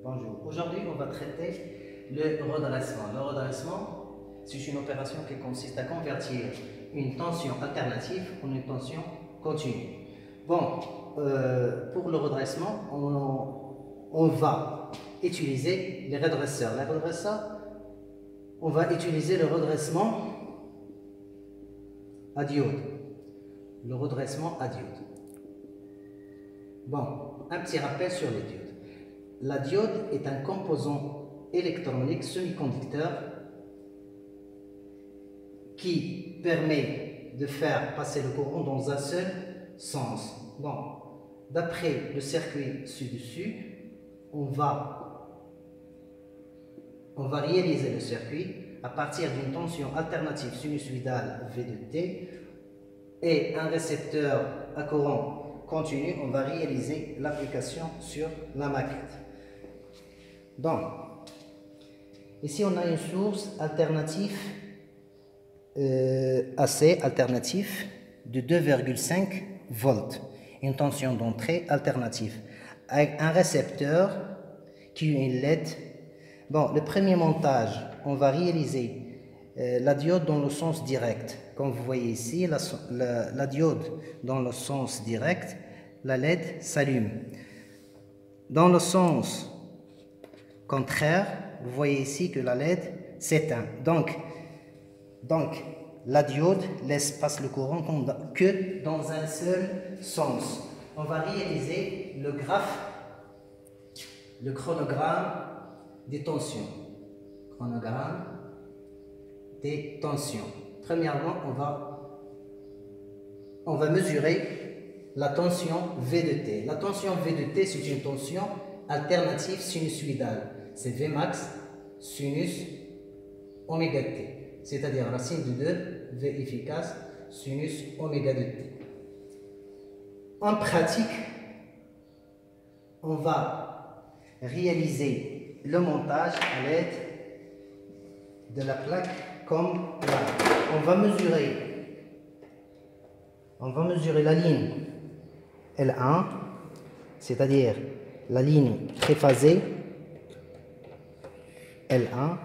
Bonjour. Aujourd'hui, on va traiter le redressement. Le redressement, c'est une opération qui consiste à convertir une tension alternative en une tension continue. Bon, pour le redressement, on va utiliser les redresseurs. Les redresseurs, on va utiliser le redressement à diode. Le redressement à diode. Bon, un petit rappel sur les diodes. La diode est un composant électronique semi-conducteur qui permet de faire passer le courant dans un seul sens. Bon, d'après le circuit ci-dessus, on va réaliser le circuit à partir d'une tension alternative sinusoïdale V de T et un récepteur à courant continu. On va réaliser l'application sur la maquette. Donc, ici on a une source alternative AC alternatif de 2,5 volts, une tension d'entrée alternative, avec un récepteur qui est une LED. Bon, le premier montage, on va réaliser la diode dans le sens direct. Comme vous voyez ici, la diode dans le sens direct, la LED s'allume. Dans le sens contraire, vous voyez ici que la LED s'éteint. Donc, la diode laisse passer le courant que dans un seul sens. On va réaliser le graphe, le chronogramme des tensions. Chronogramme des tensions. Premièrement, on va mesurer la tension V de T. La tension V de T, c'est une tension alternative sinusoïdale. C'est Vmax sinus oméga de T. C'est-à-dire racine de 2, V efficace, sinus oméga de T. En pratique, on va réaliser le montage à l'aide de la plaque comme là. On va mesurer la ligne L1, c'est-à-dire la ligne triphasée L1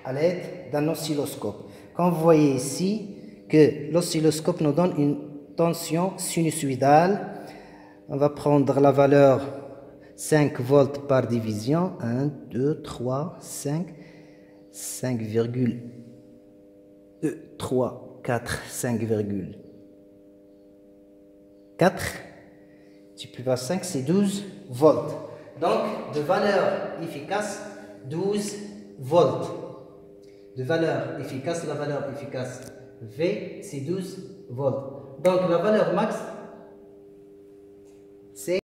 à l'aide d'un oscilloscope. Comme vous voyez ici que l'oscilloscope nous donne une tension sinusoïdale. On va prendre la valeur 5 volts par division. 1, 2, 3, 5, 5,2, 3, 4, 5,4. Tu peux voir 5, c'est 12 volts. Donc, de valeur efficace, 12 volts. De valeur efficace, la valeur efficace V, c'est 12 volts. Donc, la valeur max, c'est